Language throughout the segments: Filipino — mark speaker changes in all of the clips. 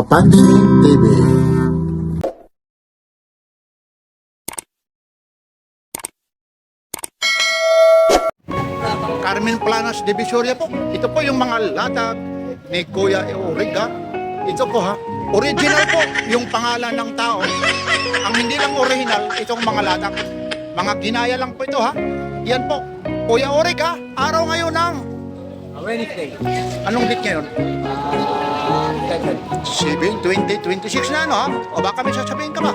Speaker 1: Papansin TV.
Speaker 2: Carmen Planas Divisoria po. Ito po yung mga latag ni Kuya Eurica. Ito po ha. Original po yung pangalan ng tao. Ang hindi lang original, itong mga latag. Mga ginaya lang po ito ha. Yan po. Kuya Eurica, araw ngayon ng
Speaker 3: Wednesday.
Speaker 2: anong date ngayon? 7/20/26 na ano ha? O baka may sasabihin ka ba?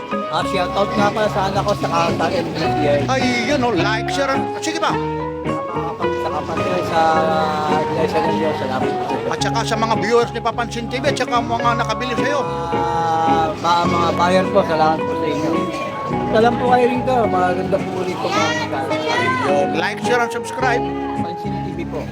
Speaker 3: Shoutout nga pala sa anak ko sa MBCI.
Speaker 2: Ay, yun o, like, share. Sige ba?
Speaker 3: Sa kapatid sa Iglesia ng Diyos. Salamat po.
Speaker 2: At saka sa mga viewers ni Papansin TV at saka mga nakabili sa'yo.
Speaker 3: Mga bayan po, salamat po sa inyo. Salam po kayo rito. Maganda po ulit po mga
Speaker 2: Like, share, and subscribe.
Speaker 3: Pansin TV po.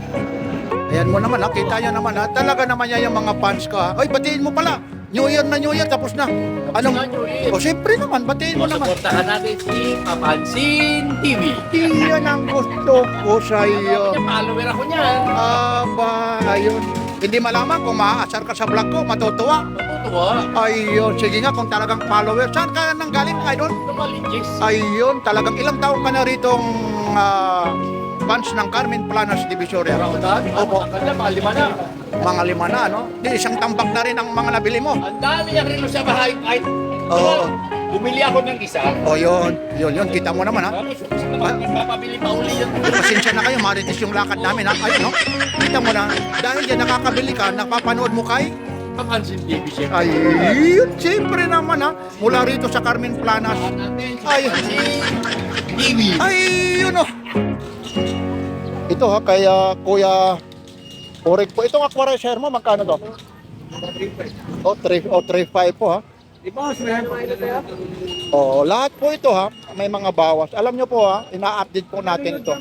Speaker 2: Ayan mo naman ha, kita nyo naman ha. Talaga naman yan yung mga fans ko ha. Ay, batiin mo pala. New Year na New Year, tapos na. Anong? O, siyempre naman, batiin mo naman.
Speaker 4: Suportahan natin si Papansin TV.
Speaker 2: Iyan ang gusto ko sa iyo.
Speaker 4: Follower ako niyan.
Speaker 2: Aba, ayun. Hindi malaman kung maaasar ka sa vlog ko, matutuwa.
Speaker 4: Natutuwa.
Speaker 2: Ayun, sige nga kung talagang follower. Saan ka nang galing, idol?
Speaker 4: Tumaligis.
Speaker 2: Ayun, talagang ilang taon ka na ritong fans ng Carmen Planas Divisoria.
Speaker 4: Raudan.
Speaker 2: Opo.
Speaker 4: Ang ganda, mga 5 na.
Speaker 2: Mga 5 na, no? Di isang tambak na rin ang mga nabili mo.
Speaker 4: Ang dami niyang relo sa bahay. Kahit
Speaker 2: Oo.
Speaker 4: bumili ako ng isa.
Speaker 2: O yun, kita mo naman ha.
Speaker 4: Tapos, papabili pa uli yan.
Speaker 2: Pasensya na kayo, marites yung lakad namin ha. Ayun no, kita mo na, dahil yan nakakabili ka, napapanood mo kay?
Speaker 4: Papansin TV siya.
Speaker 2: Ayun, siyempre naman ha. Mula rito sa Carmen Planas. Ay,
Speaker 4: TV.
Speaker 2: ayun no. Ito ha, kaya Kuya Orek po. Itong aquarium mo, magkano to? O, 3.5 po ha.
Speaker 3: Di ba, sinahan po ito tayo?
Speaker 2: O, lahat po ito ha, may mga bawas. Alam nyo po ha, ina-update po natin ito.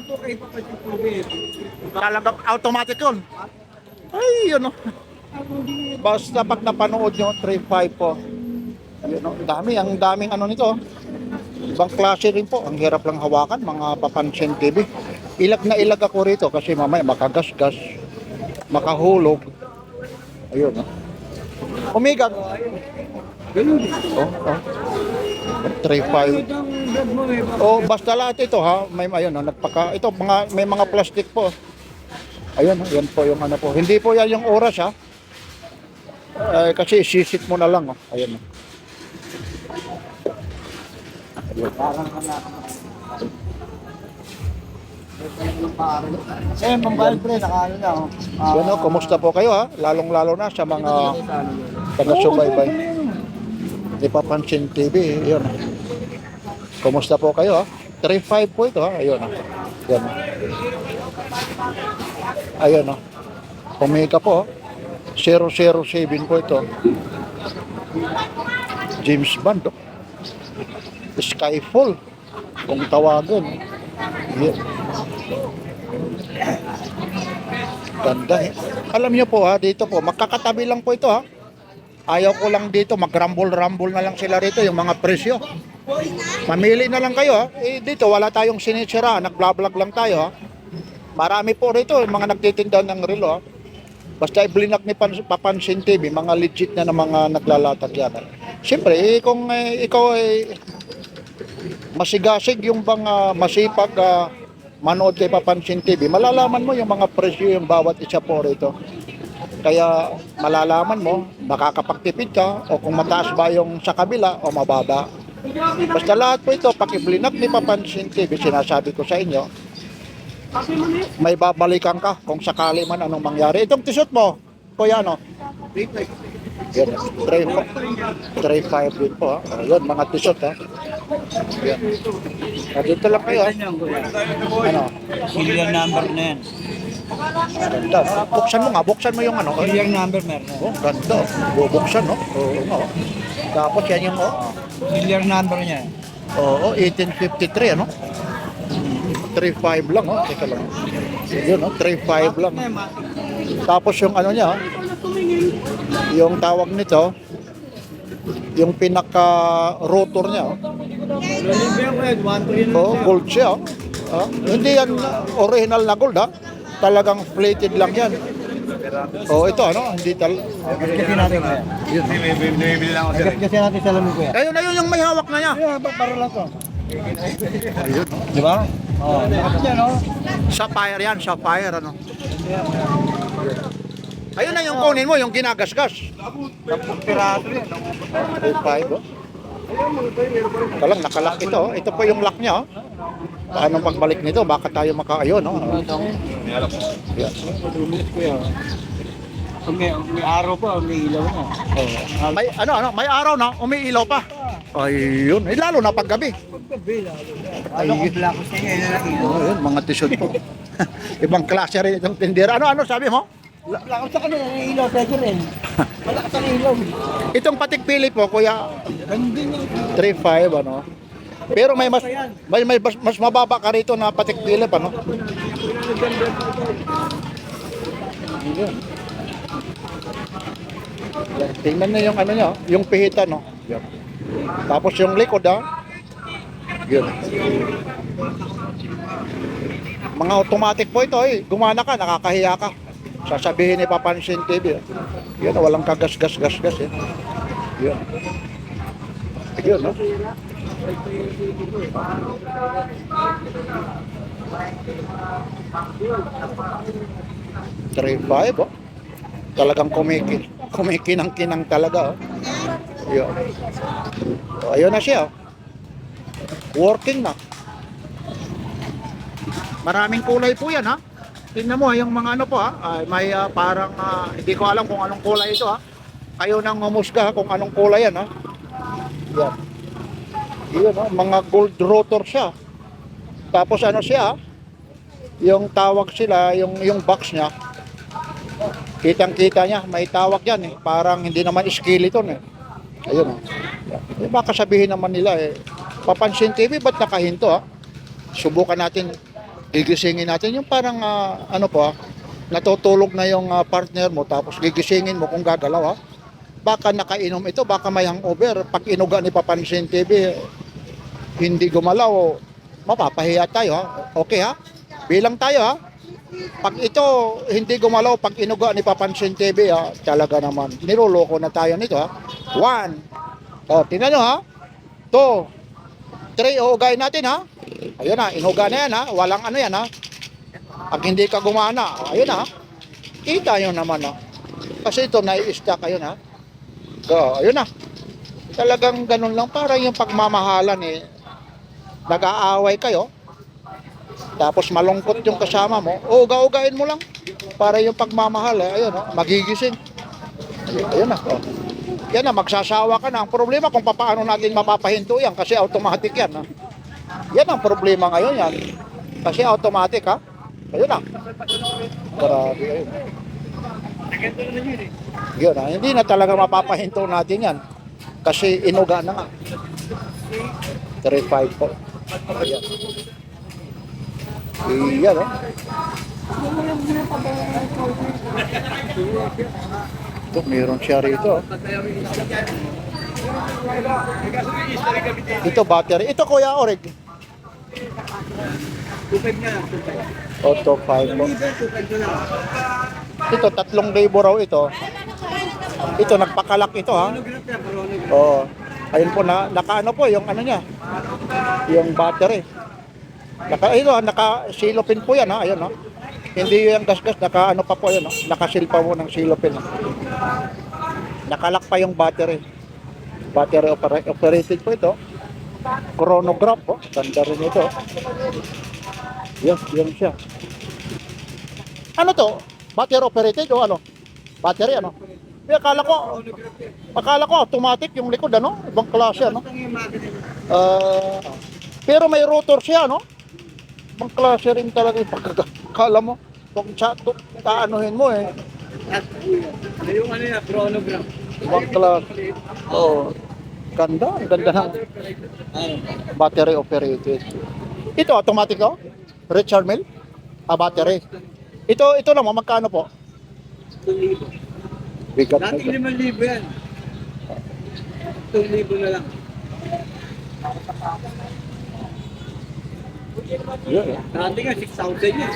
Speaker 2: Talagang automatic yun. Ay, yun o. Basta pag napanood nyo, 3.5 po. Yun o, ang daming ano nito. Ibang klase rin po. Ang hirap lang hawakan, mga Papansin TV. Ilag na ilag ako rito kasi mamaya makagasgas, makahulog. Ayun o. Umigag. Oh, 3.5. Oh, basta lahat ito ha. May ayun, ito may mga plastic po. Ayun, yan po yung ano po. Hindi po yan yung oras ha. Kasi isisit mo na lang oh. Ayun. Ayun.
Speaker 3: Pambayad pre, nakaano na ako.
Speaker 2: Yan oh, kumusta po kayo ha? Lalong-lalo na sa mga taga-subaybay. Di Papansin TV, yun. Kumusta po kayo ha? 3.5 po ito ha. Ayun ha. Yan. Ayun ha. Pumika po. 007 po ito. James Bond. Oh. Skyfall. Kung tawagin. Yan. Ganda eh. Alam niyo po ha, dito po, magkakatabi lang po ito ha. Ayaw ko lang dito, mag-rumble-rumble na lang sila rito, yung mga presyo. Mamili na lang kayo ha. Dito wala tayong sinisira, nag-vlog lang tayo ha. Marami po rito, yung mga nagtitinda ng relo ha. Basta i-blinak ni Papansin TV, mga legit na mga naglalatag yan. Siyempre, kung ikaw ay masigasig yung bang masipag manood kay Papansin TV, malalaman mo yung mga presyo yung bawat isa po rito. Kaya malalaman mo, makakapagtipid ka o kung mataas ba yung sa kabila o mababa. Basta lahat po ito, pag-iblinak ni Papansin TV, sinasabi ko sa inyo, may babalikan ka kung sakali man anong mangyari. Itong t-shirt mo, kuya no? 3.5 din po ha. Ayun, mga t-shirt ha. Yan. Dito lang kayo ha. Ano?
Speaker 3: Serial number na yan.
Speaker 2: Ganda. Buksan mo yung ano.
Speaker 3: Serial number meron.
Speaker 2: Oh, ganda. Bubuksan no? Oo. Oh. Tapos yan yung
Speaker 3: Serial number niya.
Speaker 2: Oo, 1853 ano? 3.5 lang oh. Teka lang. Yun oh, 3.5 lang. Tapos yung ano niya, yung tawag nito, yung pinaka-rotor niya oh. Oh, gold siya oh. Hindi yan original na gold ha. Talagang plated lang yan. Oh, ito ano, hindi
Speaker 3: Kasi natin kaya.
Speaker 4: Bumibili lang ako sir.
Speaker 3: Kasi natin salamin kuya.
Speaker 2: Ayun, ayun yung may hawak na niya.
Speaker 3: Yeah, para lang to.
Speaker 2: Ayun.
Speaker 3: Di ba? Oh, lakas yan, no?
Speaker 2: Sapphire yan, sapphire ano. Ayun na yung kunin mo, yung ginagasgas.
Speaker 3: 10 piraso yan.
Speaker 2: 5 oh. Talang nakalak ito. Oh. Ito po yung lock niya. Oh. Paano pagbalik nito? Baka tayo ayun. Oh. Yan.
Speaker 3: Kuya. May araw pa, may ilaw na.
Speaker 2: May may araw na, umiilaw pa. Ayun, lalo na paggabi.
Speaker 3: Pagkabi, lalo na. Ano ko blackout na yan, na ilaw.
Speaker 2: Oh, ayun, mga t-shirt po. Ibang klase rin itong tindera. Ano sabi mo?
Speaker 3: Blackout sa kanila, yung ilaw, pwede rin. Malakas ang ilaw.
Speaker 2: Itong patikpili po, kuya,
Speaker 3: Gandun yung
Speaker 2: 3.5 ano. Pero may mas mababa ka rito na patikpili pa no. Ayun. Tingnan niyo yung ano niya, yung pihitan no. Yan. Tapos yung likod Yun. Mga automatic po ito Gumana ka, nakakahiya ka. Sasabihin ni Papansin TV. Yun, walang kagas-gas-gas-gas Yun. Yun, no? $3.5 Talagang kumikinang-kinang talaga Yun. Ayun na siya Working na. Maraming kulay po yan Tingnan mo yung mga ano po may parang hindi ko alam kung anong kulay ito Kayo nang humusga kung anong kulay yan Yan. Yun mga gold rotor siya. Tapos ano siya yung tawag sila, yung box niya. Kitang-kita niya, may tawag yan Parang hindi naman skeleton Ayun baka sabihin naman nila Papansin TV ba't nakahinto Subukan natin gigisingin natin yung parang ano po natutulog na yung partner mo tapos gigisingin mo kung gagalaw baka nakainom ito, baka may hangover pag inuga ni Papansin TV hindi gumalaw mapapahiya tayo okay bilang tayo pag ito hindi gumalaw pag inuga ni Papansin TV talaga naman niloloko na tayo nito 1 tingnan nyo 2 3 uugayin natin ayun inuga na yan walang ano yan pag hindi ka gumana ayun kita nyo naman kasi ito nai-stack ayun ayun talagang ganun lang parang yung pagmamahalan nag-aaway kayo tapos malungkot yung kasama mo uga-ugain mo lang para yung pagmamahal ayun magigising ayun yan magsasawa ka na ang problema kung paano natin mapapahinto yan kasi automatic yan yan ang problema ngayon yan kasi automatic ayun grabe yun hindi na talaga mapapahinto natin yan kasi inuga na nga 3.5 po ayan yan ito meron siya rito ito battery ito kuya Oreg Auto 5 po ito 3,000 raw ito nagpakalak ito ayun po naka ano po yung ano niya yung battery naka-silopin po yan ayun hindi yung gas-gas naka ano pa po yun nakasil pa mo ng silopin nakalak pa yung battery operated po ito chronograph ganda rin ito yan siya ano to battery operated o ano battery akala ko automatic yung likod ibang klase pero may rotor siya ibang klase rin talaga yung pagkakala mo kung kaanuhin mo
Speaker 3: yung ano yan, chronograph.
Speaker 2: ibang klase ganda ng battery operated ito automatic Richard Mill battery ito naman magkano po
Speaker 3: 2,000.
Speaker 2: bigat na
Speaker 3: Dating
Speaker 2: ito
Speaker 3: 5,000 yan. 2,000 na lang.
Speaker 2: yeah.
Speaker 3: Dati nga 6,000 yan.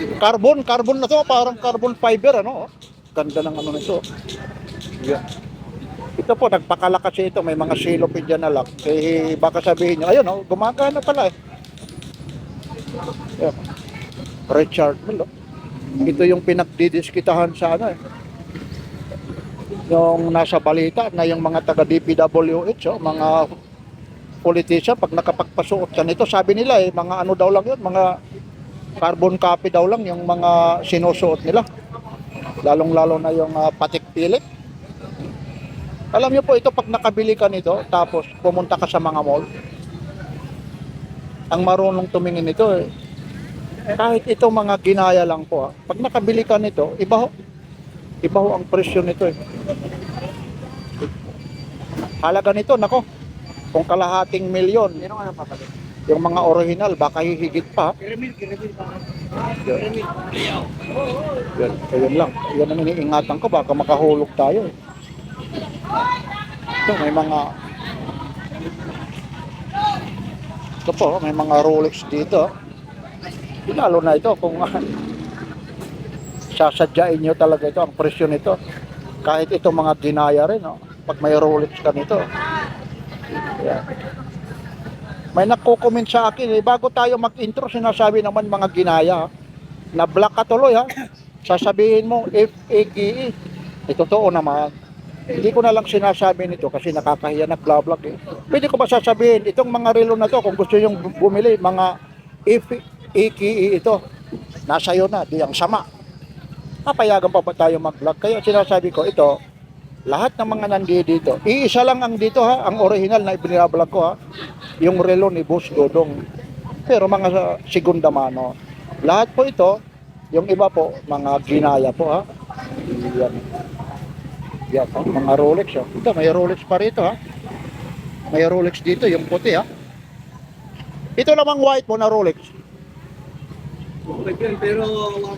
Speaker 2: Carbon na to, parang carbon fiber Ganda ng ano nito. Yan. Ito po, nagpakala kasi ito. May mga silopin dyan na lock. Eh, baka sabihin nyo, ayun, oh, gumagana pala eh. Yan. Richard Mille. Oh. Ito yung pinagdidiskitahan sa ano eh. Yung nasa balita na yung mga taga DPWH, oh, mga politician, pag nakapagpasuot ka nito, sabi nila eh, mga ano daw lang yun, mga carbon copy daw lang yung mga sinusuot nila. Lalong-lalo na yung patik pilit. Alam niyo po ito, pag nakabili ka nito, tapos pumunta ka sa mga mall, ang marunong tumingin nito eh, kahit ito mga ginaya lang po, pag nakabili ka nito, iba ho ang presyo nito eh. Halaga nito, nako, kung kalahating milyon, yung mga original, baka hihigit pa. Yan, ayun lang. Yan ang iniingatan ko, baka makahulog tayo. Ito, may mga... Ito po, may mga Rolex dito. Lalo na ito, kung sasadyain nyo talaga ito, ang presyo nito. Kahit ito mga ginaya rin, no? Pag may Rolex ka nito. Yan. May nagko-comment sa akin, eh, bago tayo mag-intro, sinasabi naman mga ginaya, na black ka tuloy ha. Sasabihin mo, FAKE. Totoo naman. Hindi ko na lang sinasabi nito kasi nakakahiya na vlog eh. Pwede ko ba sasabihin, itong mga relo na to, kung gusto yung bumili, mga FAKE ito, nasa iyo na, di ang sama. Papayagan pa ba tayo mag-vlog? Kaya sinasabi ko, ito, lahat ng mga nandito, iisa lang ang dito ha, ang original na ibinablog ko ha, yung relo ni Boss Dodong. Pero mga segunda mano. Lahat po ito, yung iba po, mga ginaya po ha. Yan. Yan po, mga Rolex ha. Ito, may Rolex pa rito ha. May Rolex dito, yung puti ha. Ito namang white po na Rolex.
Speaker 3: Pero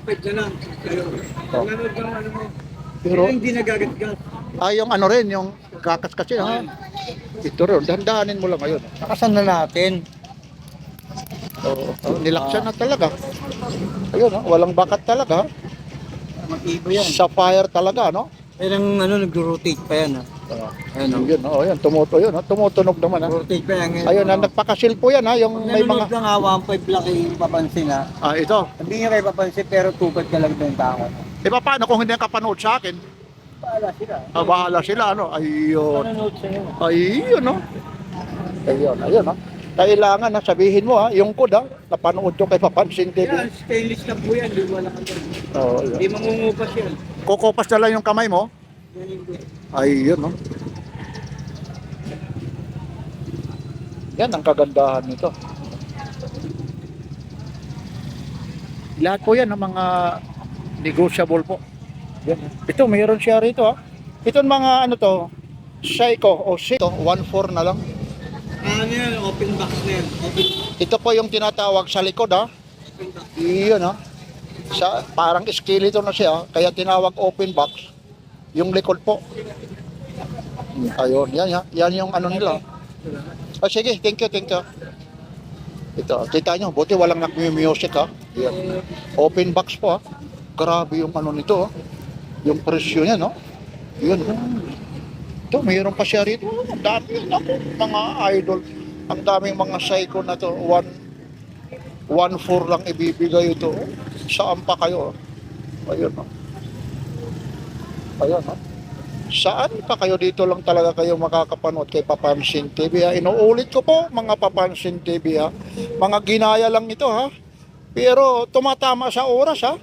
Speaker 3: 1.5 na lang. Pero, nanood ka ng ano mo.
Speaker 2: Pero,
Speaker 3: Hindi nagagatgat.
Speaker 2: yung ano rin, yung kakas kasi ha. Ito rin, dahan-dahanin mo lang ngayon.
Speaker 3: Nakasan na natin.
Speaker 2: Nilaksan na talaga. Ayun ha, walang bakat talaga ha.
Speaker 3: Mag-iba yan.
Speaker 2: Sapphire talaga, no?
Speaker 3: Pero ano, nag-rotate pa yan ha. Ayun,
Speaker 2: Yun, yan, tumutunog naman ha.
Speaker 3: rotate pa yan.
Speaker 2: Ayun, nagpakasil po yan ha, yung may
Speaker 3: Nanonood
Speaker 2: mga...
Speaker 3: lang ha, 1.5 lang kayo papansin ha.
Speaker 2: Ito.
Speaker 3: Hindi nyo kayo papansin pero tupad ka lang ng tao.
Speaker 2: Paano kung hindi ka panood sa akin?
Speaker 3: Paala sila.
Speaker 2: Bahala sila, ano? Ayun.
Speaker 3: Nanonood sa'yo.
Speaker 2: Ayun, no? Ayun, no? Kailangan na sabihin mo ha, yung code ha, napanood ko kay Papansin TV.
Speaker 3: Yan, stainless na po yan. Di wala ka dyan. Hindi
Speaker 2: Ayun.
Speaker 3: mangungupas yan.
Speaker 2: Kukupas na lang yung kamay mo.
Speaker 3: Yan hindi.
Speaker 2: Ayun, no? Yan ang kagandahan nito. Lahat po yan ng mga negotiable po. Yan. Ito, mayroon siya rito ha. Ito mga ano to, Seiko o Seiko, 1.4 na lang.
Speaker 3: Ano yan, open box na yan.
Speaker 2: Ito po yung tinatawag sa likod ha. Iyon ha. Parang skeleton na siya, kaya tinawag open box. Yung likod po. Ayun, yan yung ano nila. Sige, thank you. Ito, kita nyo, buti walang nag-music ha. Yan. Open box po ha. Grabe yung ano nito ha. Yung presyo niya no. Yun. Ito, mayroon pa siya rito. Ang dami yun ako, mga idol. Ang daming mga Seiko na to. 1.4 lang ibibigay ito. Saan pa kayo? Ayun no. Ayun no. Saan pa kayo? Dito lang talaga kayo makakapanood kay Papansin TV ha. Inuulit ko po mga Papansin TV ha. Mga ginaya lang ito ha. Pero tumatama sa oras ha.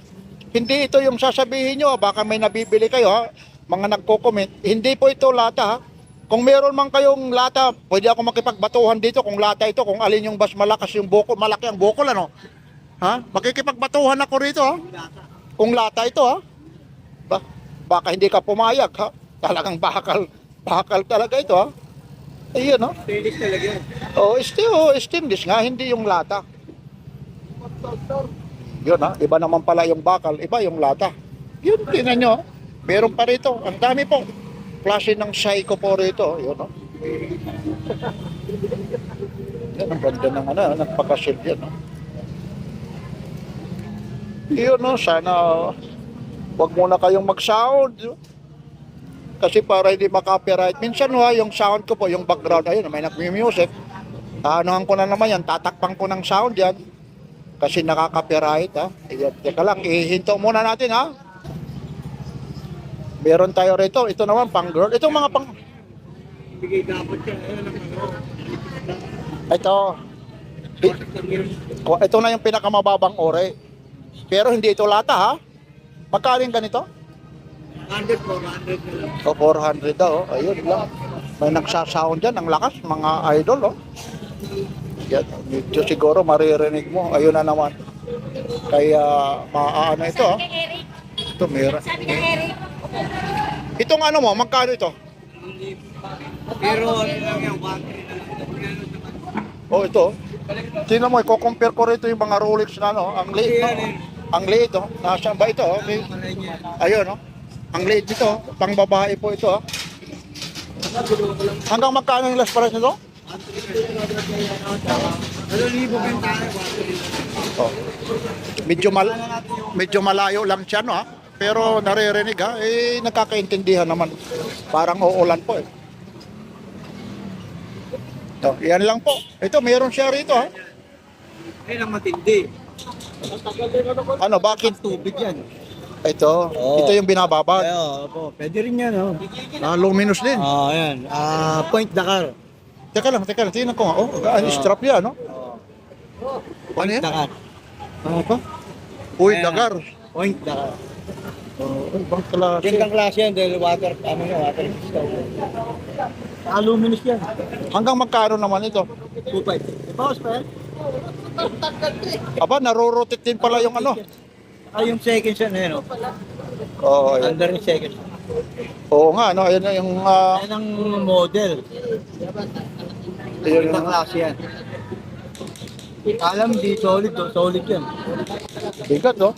Speaker 2: Hindi ito yung sasabihin nyo, baka may nabibili kayo ha. Mga nagko-comment, hindi po ito lata ha. Kung meron man kayong lata, pwede ako makipagbatuhan dito kung lata ito, kung alin yung mas malakas yung bukol, malaki ang bukol ano. Ha? Makikipagbatuhan ako rito ha. Kung lata ito ha. Baka hindi ka pumayag ha. Talagang bakal talaga ito ha. Ayun no.
Speaker 3: Stainless talaga yan.
Speaker 2: Stainless nga, hindi yung lata. Yun ha, iba naman pala yung bakal, iba yung lata. Yun, tingnan nyo. Meron pa rito, ang dami po. Klase ng Seiko po rito. Yun ha. Yan, ang ganda ng ano, nagpakasil yan ha. Yun no, sana Huwag muna kayong mag-sound. Kasi para hindi makapiright. Minsan yung sound ko po, yung background, ayun, may nag-music. Anuhan ko na naman yan, tatakpan ko ng sound yan. Kasi nakaka-copyright, ha. Ayan, teka lang, ihinto muna natin, ha. Meron tayo rito. Ito naman, pang girl. Itong mga pang...
Speaker 3: Bigay dapat siya.
Speaker 2: Ito. Ito na yung pinakamababang ore. Pero hindi ito lata, ha. Magkano yung ganito?
Speaker 3: 100 po, 100 na lang.
Speaker 2: O, 400 daw. Ayun lang. May nagsasound dyan. Ang lakas, mga idol, oh. Yan. Dito siguro maririnig mo. Ayun na naman. Kaya, maaano ito, oh. Ito, meron. Itong ano mo, magkano ito?
Speaker 3: Pero ano lang yan, 100 na lang.
Speaker 2: Oh, ito. Tingnan mo, i-compare ko rito yung mga Rolex na, no? Ang liit, no? Ang liit, oh. Nasaan ba ito, oh? Okay. Ayun, no? Ang liit dito, oh. Pang babae po ito, oh. Hanggang magkano yung last price nito?
Speaker 3: 2,000 bentahe, 100.
Speaker 2: Oh. Medyo malayo lang siya, no, ha? Pero naririnig, ha? Eh, nakakaintindihan naman. Parang uulan po, eh. Ito, yan lang po. Ito, meron siya rito, ha?
Speaker 3: Ayun ang matindi.
Speaker 2: Ano, bakit?
Speaker 3: Tubig yan.
Speaker 2: Ito,
Speaker 3: Oo.
Speaker 2: ito yung binababad.
Speaker 3: Opo. Pwede rin yan, oh.
Speaker 2: Luminous din.
Speaker 3: Ayan. Point Dakar.
Speaker 2: Teka lang, tingnan ko nga. Oh, strap yan, no? Ano yan?
Speaker 3: Dakar.
Speaker 2: Ano pa? Uy,
Speaker 3: Ayan.
Speaker 2: dagar.
Speaker 3: Point Dakar.
Speaker 2: Oh, ibang klase.
Speaker 3: Gandang klase yan dahil water crystal. Aluminous yan.
Speaker 2: Hanggang magkano naman ito?
Speaker 3: 2.5. Ipawas pa yan.
Speaker 2: Aba, narorotate din pala yung ano.
Speaker 3: Yung second yan, ayun, oh.
Speaker 2: Oo, ayun.
Speaker 3: Under yung second.
Speaker 2: Oo nga, no? Ayun na yung...
Speaker 3: Yan ang model.
Speaker 2: ayun
Speaker 3: Gandang
Speaker 2: yung
Speaker 3: klase yan. Alam, di solid, oh. Solid yan.
Speaker 2: bigat, no?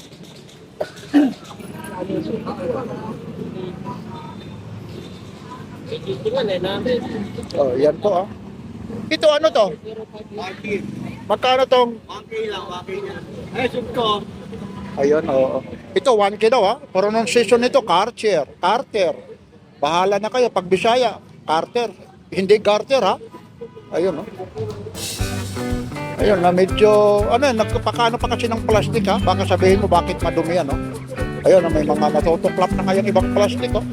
Speaker 2: Oh, yan po, ah. Ito ano to?
Speaker 3: 1K.
Speaker 2: Magkano tong?
Speaker 3: 1K lang, 1K yan. Ay, sub ko.
Speaker 2: Ayun, oo. Ito, 1K daw, ha? Pronunciation nito, Cartier. Carter. Bahala na kayo. Pag Bisaya, Carter. Hindi Carter, ha? Ayun, oh. Ayun, na medyo, ano, nagpapakano pa kasi ng plastic, ha? Baka sabihin mo bakit madumi yan, no? Ayun, may mga natutuklap na ngayong ibang plastic, oh.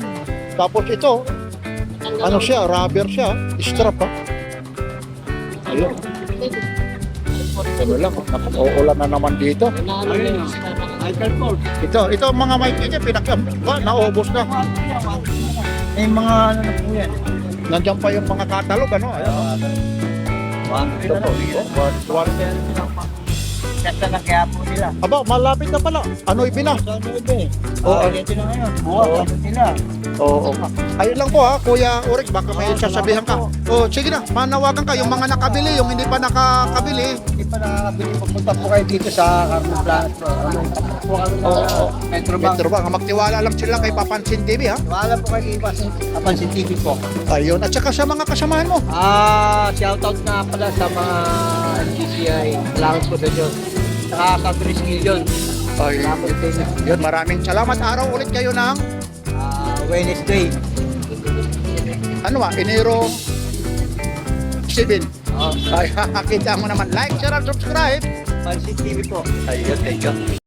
Speaker 2: Tapos ito, ano siya, rubber siya, strap, ha? Ayun. Ano lang, uulan na naman dito.
Speaker 3: Ayun, Michael Kors.
Speaker 2: Ito mga mic niya, naubos na.
Speaker 3: May mga ano na po yan.
Speaker 2: Nandiyan pa yung mga catalog, ano? Ayun. Ito po.
Speaker 3: Kasta na kaya po nila.
Speaker 2: Aba, malapit na pala. Ano ibina?
Speaker 3: Sa ano ito eh?
Speaker 2: Oo.
Speaker 3: Ito na ngayon. Bukas nila.
Speaker 2: Oo. Ayun lang po ha, Kuya Urik, baka may sasabihan ka. Oh, sige na, manawagan ka yung mga nakabili, yung hindi pa nakakabili.
Speaker 3: Hindi pa nakakabili. Pagpunta po kayo dito sa Carmen Planet. Po kami
Speaker 2: Oo.
Speaker 3: Metro Bank.
Speaker 2: Metro Bank, magtiwala lang sila kay Papansin TV ha.
Speaker 3: Wala po kayo Papansin TV po.
Speaker 2: Ayun, at saka sa mga kasamahan mo.
Speaker 3: Shoutout nga pala sa mga NGCI. Salamat po sa Diyos. Saka sa Triskelion.
Speaker 2: Ay,
Speaker 3: Salamat sa inyo.
Speaker 2: yun, maraming salamat. Araw ulit kayo ng,
Speaker 3: Wednesday.
Speaker 2: ano ba, Enero 7.
Speaker 3: Oh,
Speaker 2: Ay, kita mo naman. Like, share, and subscribe.
Speaker 3: Papansin TV po.
Speaker 2: Ayun, thank you.